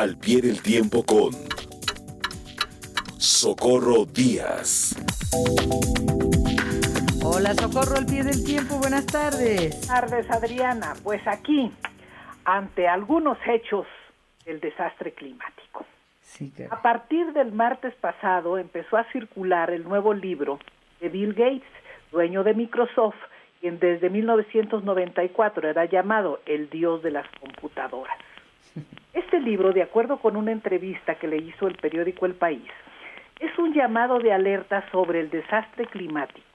Al pie del tiempo con Socorro Díaz. Hola, Socorro, al pie del tiempo, buenas tardes. Buenas tardes, Adriana. Pues aquí, ante algunos hechos del desastre climático. Sí, claro. A partir del martes pasado empezó a circular el nuevo libro de Bill Gates, dueño de Microsoft, quien desde 1994 era llamado el dios de las computadoras. Este libro, de acuerdo con una entrevista que le hizo el periódico El País, es un llamado de alerta sobre el desastre climático.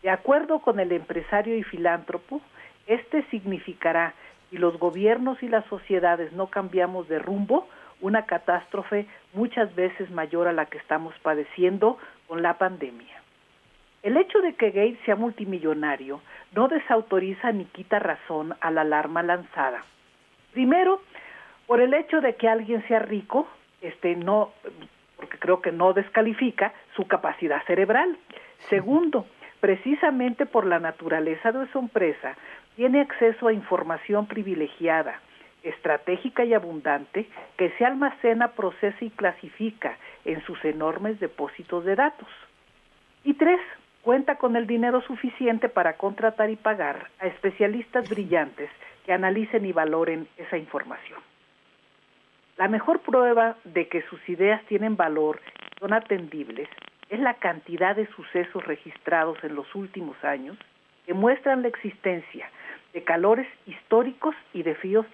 De acuerdo con el empresario y filántropo, este significará, si los gobiernos y las sociedades no cambiamos de rumbo, una catástrofe muchas veces mayor a la que estamos padeciendo con la pandemia. El hecho de que Gates sea multimillonario no desautoriza ni quita razón a la alarma lanzada. Primero, por el hecho de que alguien sea rico, no, porque creo que no descalifica su capacidad cerebral. Segundo, precisamente por la naturaleza de su empresa, tiene acceso a información privilegiada, estratégica y abundante, que se almacena, procesa y clasifica en sus enormes depósitos de datos. Y tres, cuenta con el dinero suficiente para contratar y pagar a especialistas brillantes que analicen y valoren esa información. La mejor prueba de que sus ideas tienen valor y son atendibles es la cantidad de sucesos registrados en los últimos años que muestran la existencia de calores históricos y de fríos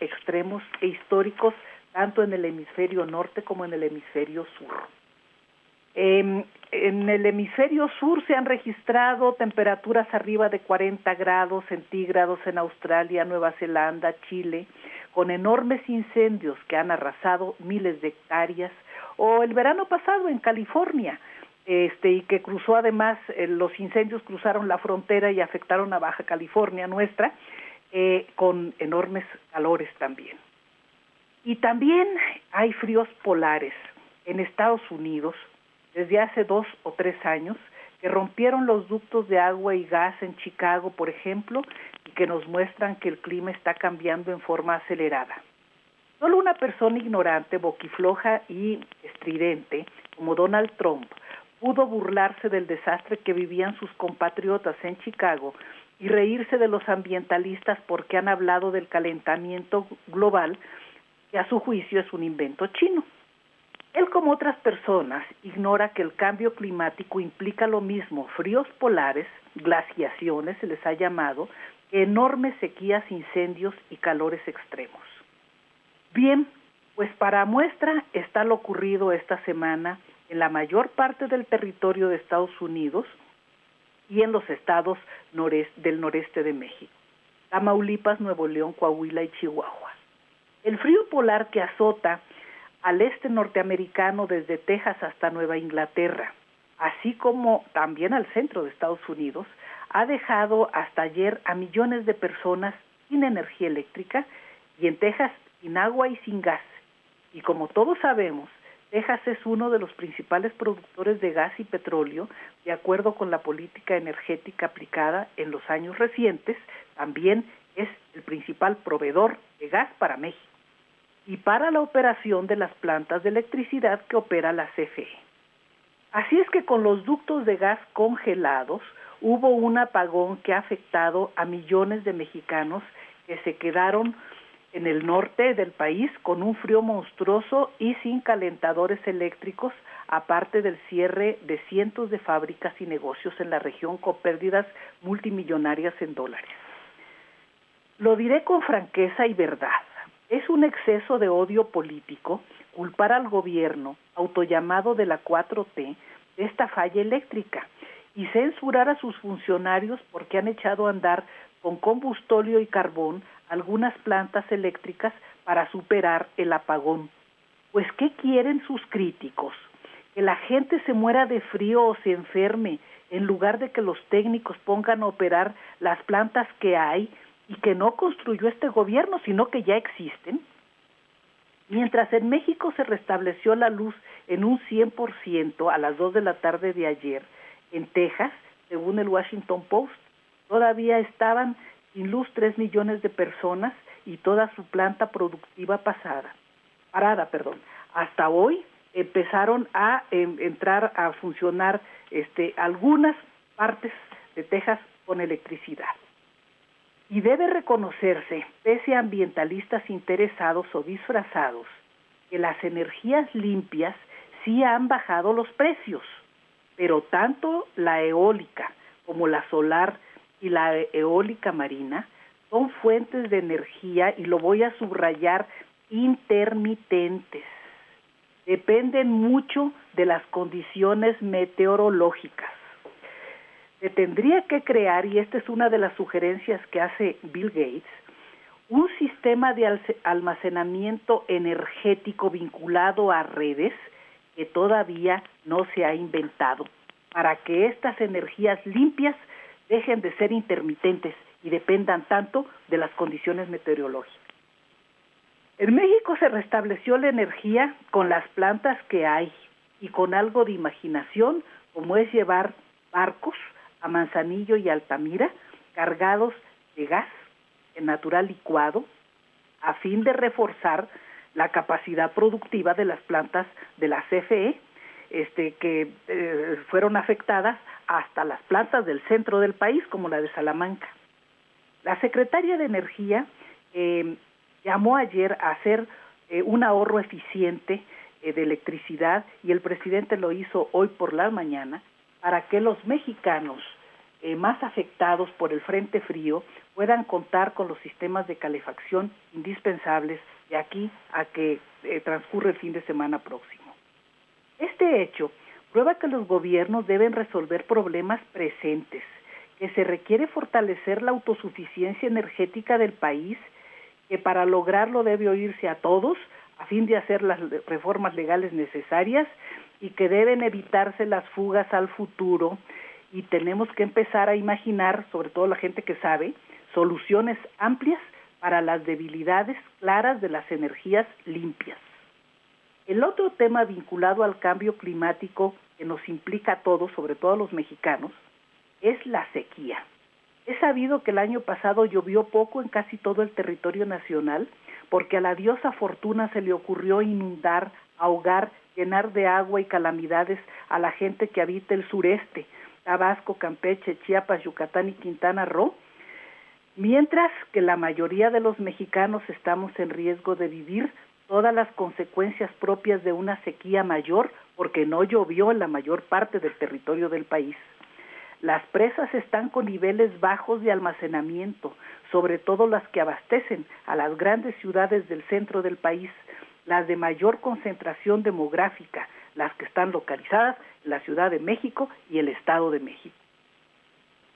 extremos e históricos tanto en el hemisferio norte como en el hemisferio sur. En el hemisferio sur se han registrado temperaturas arriba de 40 grados centígrados en Australia, Nueva Zelanda, Chile, con enormes incendios que han arrasado miles de hectáreas, o el verano pasado en California, y que cruzó además, los incendios cruzaron la frontera y afectaron a Baja California nuestra, con enormes calores también. Y también hay fríos polares en Estados Unidos, desde hace 2 o 3 años, que rompieron los ductos de agua y gas en Chicago, por ejemplo, y que nos muestran que el clima está cambiando en forma acelerada. Solo una persona ignorante, boquifloja y estridente, como Donald Trump, pudo burlarse del desastre que vivían sus compatriotas en Chicago y reírse de los ambientalistas porque han hablado del calentamiento global, que a su juicio es un invento chino. Él, como otras personas, ignora que el cambio climático implica lo mismo, fríos polares, glaciaciones se les ha llamado, que enormes sequías, incendios y calores extremos. Bien, pues para muestra está lo ocurrido esta semana en la mayor parte del territorio de Estados Unidos y en los estados del noreste de México, Tamaulipas, Nuevo León, Coahuila y Chihuahua. El frío polar que azota al este norteamericano desde Texas hasta Nueva Inglaterra, así como también al centro de Estados Unidos, ha dejado hasta ayer a millones de personas sin energía eléctrica y en Texas sin agua y sin gas. Y como todos sabemos, Texas es uno de los principales productores de gas y petróleo, de acuerdo con la política energética aplicada en los años recientes, también es el principal proveedor de gas para México y para la operación de las plantas de electricidad que opera la CFE. Así es que con los ductos de gas congelados, hubo un apagón que ha afectado a millones de mexicanos que se quedaron en el norte del país con un frío monstruoso y sin calentadores eléctricos, aparte del cierre de cientos de fábricas y negocios en la región con pérdidas multimillonarias en dólares. Lo diré con franqueza y verdad. Es un exceso de odio político culpar al gobierno, autollamado de la 4T, de esta falla eléctrica y censurar a sus funcionarios porque han echado a andar con combustóleo y carbón algunas plantas eléctricas para superar el apagón. Pues, ¿qué quieren sus críticos? Que la gente se muera de frío o se enferme, en lugar de que los técnicos pongan a operar las plantas que hay y que no construyó este gobierno, sino que ya existen. Mientras en México se restableció la luz en un 100% a las 2 de la tarde de ayer, en Texas, según el Washington Post, todavía estaban sin luz 3 millones de personas y toda su planta productiva pasada. Hasta hoy empezaron a entrar a funcionar algunas partes de Texas con electricidad. Y debe reconocerse, pese a ambientalistas interesados o disfrazados, que las energías limpias sí han bajado los precios, pero tanto la eólica como la solar y la eólica marina son fuentes de energía, y lo voy a subrayar, intermitentes. Dependen mucho de las condiciones meteorológicas. Se tendría que crear, y esta es una de las sugerencias que hace Bill Gates, un sistema de almacenamiento energético vinculado a redes que todavía no se ha inventado, para que estas energías limpias dejen de ser intermitentes y dependan tanto de las condiciones meteorológicas. En México se restableció la energía con las plantas que hay y con algo de imaginación, como es llevar barcos a Manzanillo y Altamira cargados de gas natural licuado, a fin de reforzar la capacidad productiva de las plantas de la CFE, que fueron afectadas, hasta las plantas del centro del país, como la de Salamanca. La secretaria de Energía llamó ayer a hacer un ahorro eficiente de electricidad, y el presidente lo hizo hoy por la mañana, para que los mexicanos más afectados por el frente frío puedan contar con los sistemas de calefacción indispensables de aquí a que transcurre el fin de semana próximo. Este hecho prueba que los gobiernos deben resolver problemas presentes, que se requiere fortalecer la autosuficiencia energética del país, que para lograrlo debe oírse a todos a fin de hacer las reformas legales necesarias, y que deben evitarse las fugas al futuro, y tenemos que empezar a imaginar, sobre todo la gente que sabe, soluciones amplias para las debilidades claras de las energías limpias. El otro tema vinculado al cambio climático que nos implica a todos, sobre todo a los mexicanos, es la sequía. Es sabido que el año pasado llovió poco en casi todo el territorio nacional, porque a la diosa Fortuna se le ocurrió inundar, ahogar, llenar de agua y calamidades a la gente que habita el sureste, Tabasco, Campeche, Chiapas, Yucatán y Quintana Roo, mientras que la mayoría de los mexicanos estamos en riesgo de vivir todas las consecuencias propias de una sequía mayor, porque no llovió en la mayor parte del territorio del país. Las presas están con niveles bajos de almacenamiento, sobre todo las que abastecen a las grandes ciudades del centro del país, las de mayor concentración demográfica, las que están localizadas en la Ciudad de México y el Estado de México.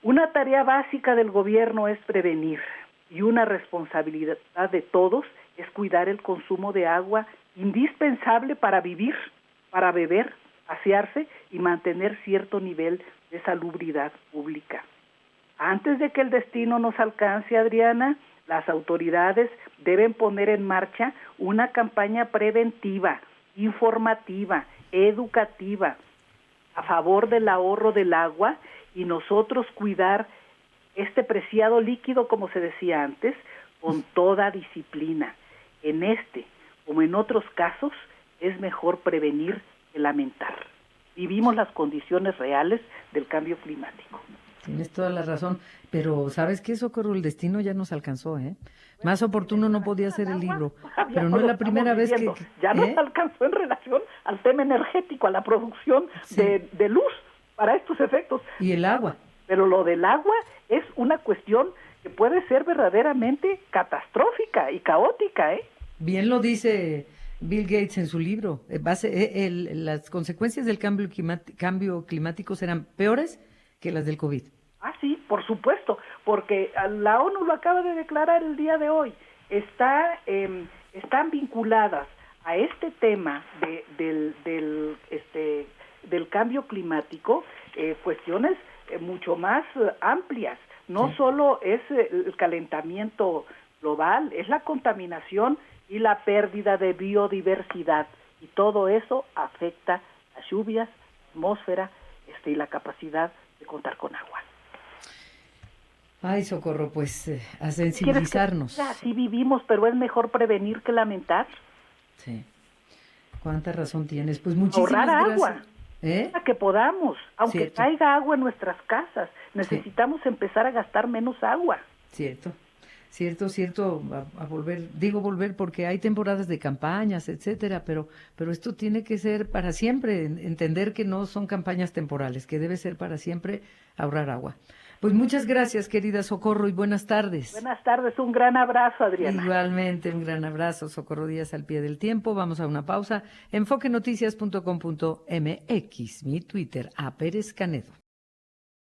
Una tarea básica del gobierno es prevenir, y una responsabilidad de todos es cuidar el consumo de agua indispensable para vivir, para beber, asearse y mantener cierto nivel de salubridad pública. Antes de que el destino nos alcance, Adriana, las autoridades deben poner en marcha una campaña preventiva, informativa, educativa, a favor del ahorro del agua, y nosotros cuidar este preciado líquido, como se decía antes, con toda disciplina. En este, como en otros casos, es mejor prevenir que lamentar. Vivimos las condiciones reales del cambio climático. Tienes toda la razón, pero ¿sabes qué, Socorro? El destino ya nos alcanzó, ¿eh? Más oportuno no podía ser el libro, pero no es la primera vez que... Ya nos alcanzó en relación al tema energético, a la producción de luz para estos efectos. Y el agua. Pero lo del agua es una cuestión que puede ser verdaderamente catastrófica y caótica, ¿eh? Bien lo dice Bill Gates en su libro. Las consecuencias del cambio climático serán peores que las del COVID. Ah, sí, por supuesto, porque la ONU lo acaba de declarar el día de hoy. Están vinculadas a este tema del cambio climático cuestiones mucho más amplias. No solo es el calentamiento global, es la contaminación y la pérdida de biodiversidad, y todo eso afecta las lluvias, la atmósfera y la capacidad de contar con agua. Ay, Socorro, pues a sensibilizarnos. Así vivimos, pero es mejor prevenir que lamentar. Sí. Cuánta razón tienes. Pues muchísimas Ahorrar gracias. agua. ¿Eh? A que podamos, aunque Cierto. caiga agua en nuestras casas, necesitamos empezar a gastar menos agua. Cierto, cierto, a volver porque hay temporadas de campañas, etcétera, pero esto tiene que ser para siempre, entender que no son campañas temporales, que debe ser para siempre ahorrar agua. Pues muchas gracias, querida Socorro, y buenas tardes. Buenas tardes, un gran abrazo, Adriana. Igualmente, un gran abrazo, Socorro Díaz al pie del tiempo. Vamos a una pausa. Enfoquenoticias.com.mx, mi Twitter, @Pérez Canedo.